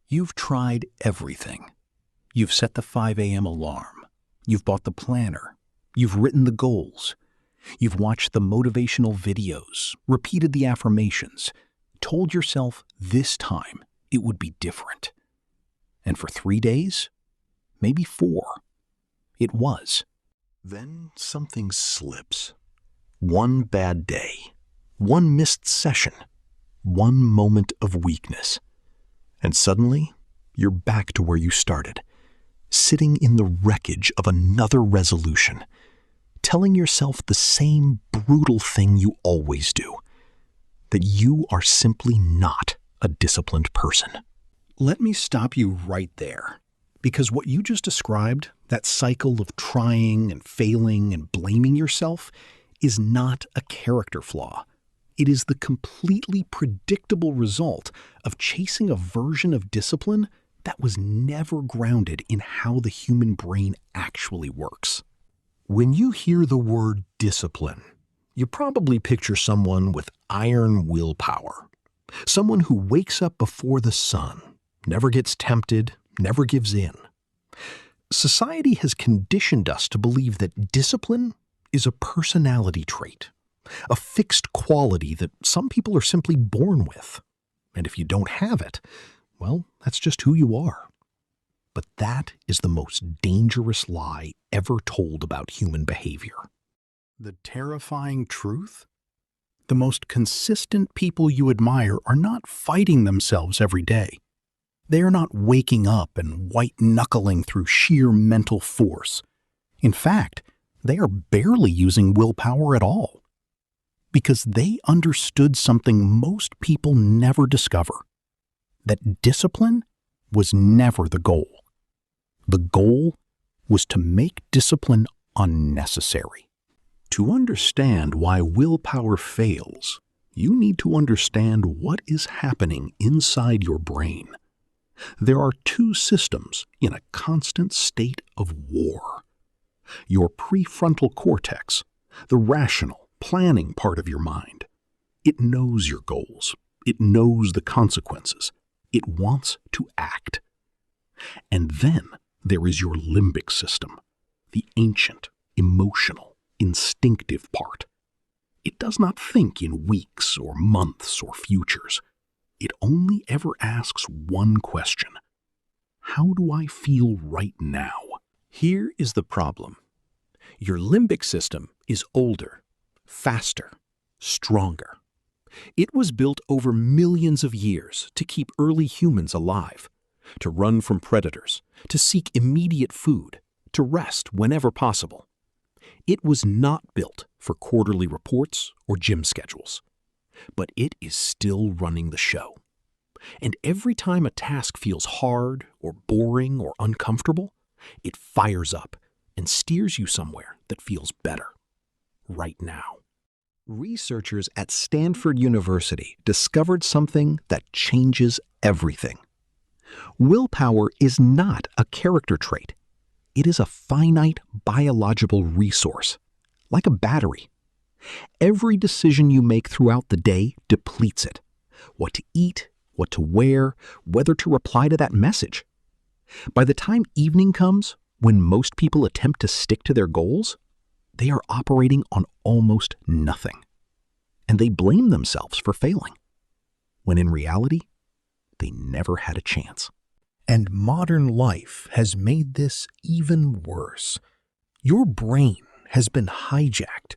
You've tried everything. You've set the 5 a.m. alarm. You've bought the planner. You've written the goals. You've watched the motivational videos, repeated the affirmations, told yourself this time it would be different. And for 3 days, maybe 4, it was. Then something slips. One bad day, one missed session, one moment of weakness. And suddenly, you're back to where you started, sitting in the wreckage of another resolution, telling yourself the same brutal thing you always do, that you are simply not a disciplined person. Let me stop you right there, because what you just described, that cycle of trying and failing and blaming yourself, is not a character flaw. It is the completely predictable result of chasing a version of discipline that was never grounded in how the human brain actually works. When you hear the word discipline, you probably picture someone with iron willpower, someone who wakes up before the sun, never gets tempted, never gives in. Society has conditioned us to believe that discipline is a personality trait, a fixed quality that some people are simply born with. And if you don't have it, well, that's just who you are. But that is the most dangerous lie ever told about human behavior. The terrifying truth? The most consistent people you admire are not fighting themselves every day. They are not waking up and white-knuckling through sheer mental force. In fact, they are barely using willpower at all. Because they understood something most people never discover, that discipline was never the goal. The goal was to make discipline unnecessary. To understand why willpower fails, you need to understand what is happening inside your brain. There are 2 systems in a constant state of war. Your prefrontal cortex, the rational, planning part of your mind. It knows your goals. It knows the consequences. It wants to act. And then there is your limbic system, the ancient, emotional, instinctive part. It does not think in weeks or months or futures. It only ever asks one question. How do I feel right now? Here is the problem. Your limbic system is older, faster, stronger. It was built over millions of years to keep early humans alive, to run from predators, to seek immediate food, to rest whenever possible. It was not built for quarterly reports or gym schedules, but it is still running the show. And every time a task feels hard or boring or uncomfortable, it fires up and steers you somewhere that feels better, right now. Researchers at Stanford University discovered something that changes everything. Willpower is not a character trait. It is a finite biological resource, like a battery. Every decision you make throughout the day depletes it. What to eat, what to wear, whether to reply to that message. By the time evening comes, when most people attempt to stick to their goals, they are operating on almost nothing. And they blame themselves for failing, when in reality, they never had a chance. And modern life has made this even worse. Your brain has been hijacked.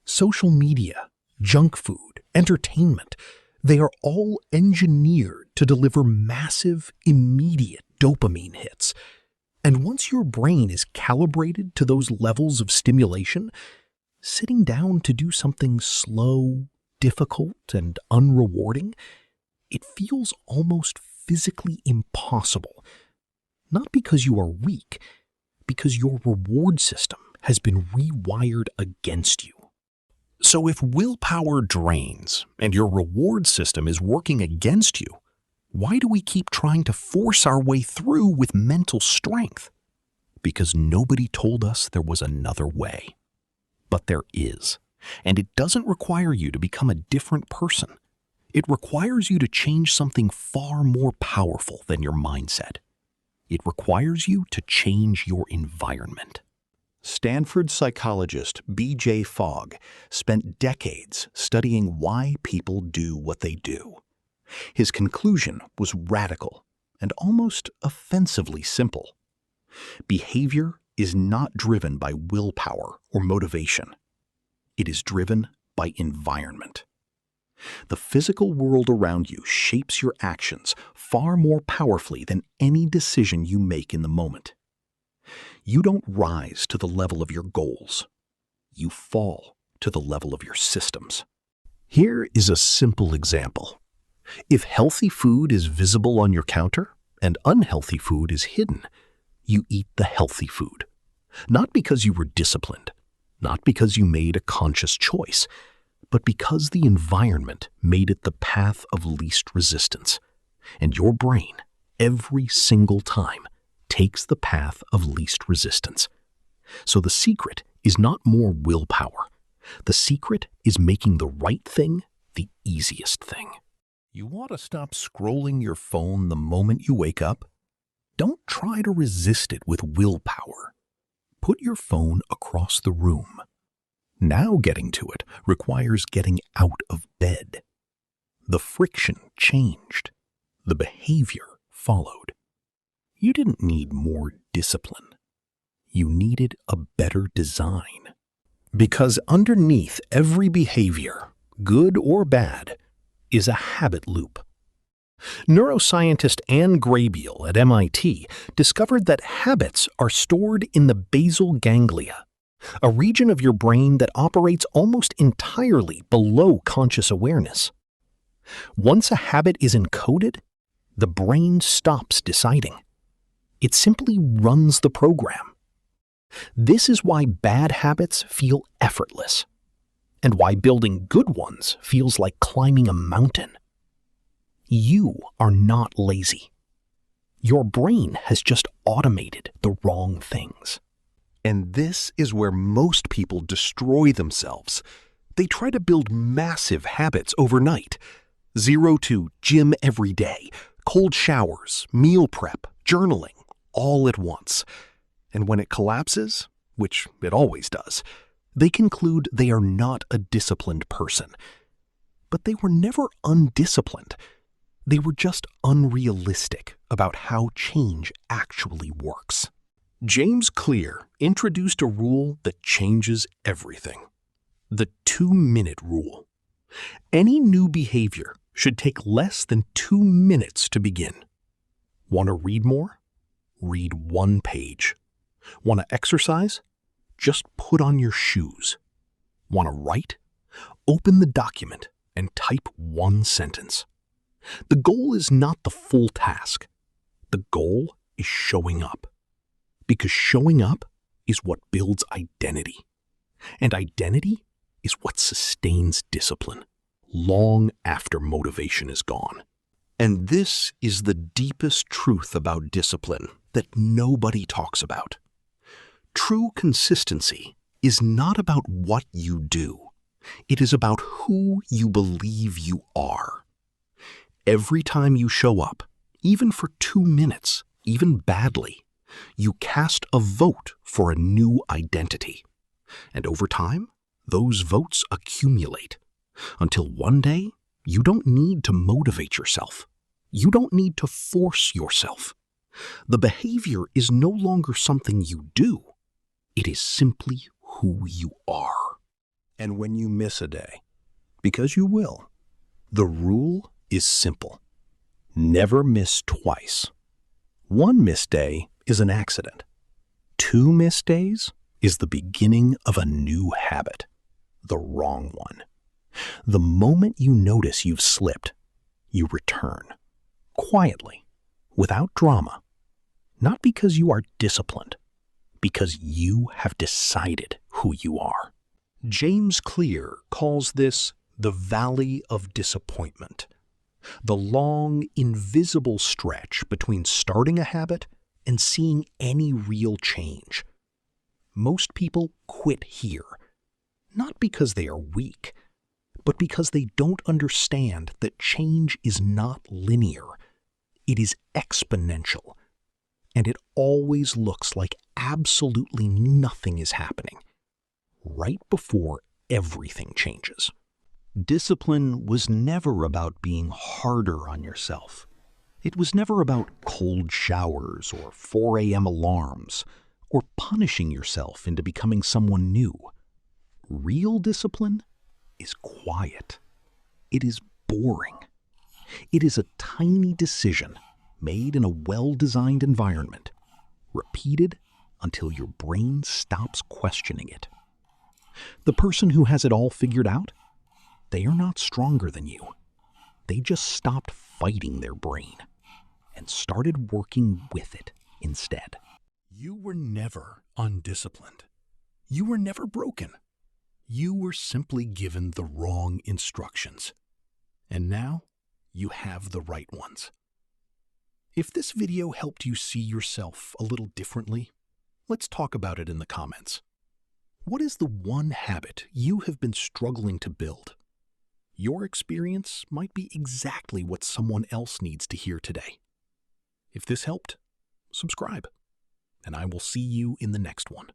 Social media, junk food, entertainment, they are all engineered to deliver massive, immediate dopamine hits. And once your brain is calibrated to those levels of stimulation, sitting down to do something slow, difficult, and unrewarding, it feels almost physically impossible. Not because you are weak, because your reward system has been rewired against you. So if willpower drains and your reward system is working against you, why do we keep trying to force our way through with mental strength? Because nobody told us there was another way. But there is, and it doesn't require you to become a different person. It requires you to change something far more powerful than your mindset. It requires you to change your environment. Stanford psychologist B.J. Fogg spent decades studying why people do what they do. His conclusion was radical and almost offensively simple. Behavior is not driven by willpower or motivation. It is driven by environment. The physical world around you shapes your actions far more powerfully than any decision you make in the moment. You don't rise to the level of your goals. You fall to the level of your systems. Here is a simple example. If healthy food is visible on your counter and unhealthy food is hidden, you eat the healthy food. Not because you were disciplined, not because you made a conscious choice, but because the environment made it the path of least resistance. And your brain, every single time, takes the path of least resistance. So the secret is not more willpower. The secret is making the right thing the easiest thing. You want to stop scrolling your phone the moment you wake up? Don't try to resist it with willpower. Put your phone across the room. Now getting to it requires getting out of bed. The friction changed. The behavior followed. You didn't need more discipline. You needed a better design. Because underneath every behavior, good or bad, is a habit loop. Neuroscientist Anne Graybiel at MIT discovered that habits are stored in the basal ganglia, a region of your brain that operates almost entirely below conscious awareness. Once a habit is encoded, the brain stops deciding. It simply runs the program. This is why bad habits feel effortless, and why building good ones feels like climbing a mountain. You are not lazy. Your brain has just automated the wrong things. And this is where most people destroy themselves. They try to build massive habits overnight. 0 to gym every day, cold showers, meal prep, journaling, all at once. And when it collapses, which it always does, they conclude they are not a disciplined person. But they were never undisciplined. They were just unrealistic about how change actually works. James Clear introduced a rule that changes everything. The 2-minute rule. Any new behavior should take less than 2 minutes to begin. Want to read more? Read 1 page. Want to exercise? Just put on your shoes. Want to write? Open the document and type 1 sentence. The goal is not the full task. The goal is showing up. Because showing up is what builds identity. And identity is what sustains discipline long after motivation is gone. And this is the deepest truth about discipline that nobody talks about. True consistency is not about what you do. It is about who you believe you are. Every time you show up, even for 2 minutes, even badly, you cast a vote for a new identity. And over time, those votes accumulate until one day you don't need to motivate yourself. You don't need to force yourself. The behavior is no longer something you do. It is simply who you are. And when you miss a day, because you will, the rule is simple. Never miss twice. 1 missed day is an accident. 2 missed days is the beginning of a new habit, the wrong one. The moment you notice you've slipped, you return, quietly, without drama, not because you are disciplined, because you have decided who you are. James Clear calls this the valley of disappointment, the long, invisible stretch between starting a habit and seeing any real change. Most people quit here, not because they are weak, but because they don't understand that change is not linear. It is exponential, and it always looks like absolutely nothing is happening right before everything changes. Discipline was never about being harder on yourself. It was never about cold showers or 4 a.m. alarms or punishing yourself into becoming someone new. Real discipline is quiet. It is boring. It is a tiny decision made in a well-designed environment, repeated until your brain stops questioning it. The person who has it all figured out, they are not stronger than you. They just stopped fighting their brain and started working with it instead. You were never undisciplined. You were never broken. You were simply given the wrong instructions. And now you have the right ones. If this video helped you see yourself a little differently, let's talk about it in the comments. What is the one habit you have been struggling to build? Your experience might be exactly what someone else needs to hear today. If this helped, subscribe, and I will see you in the next one.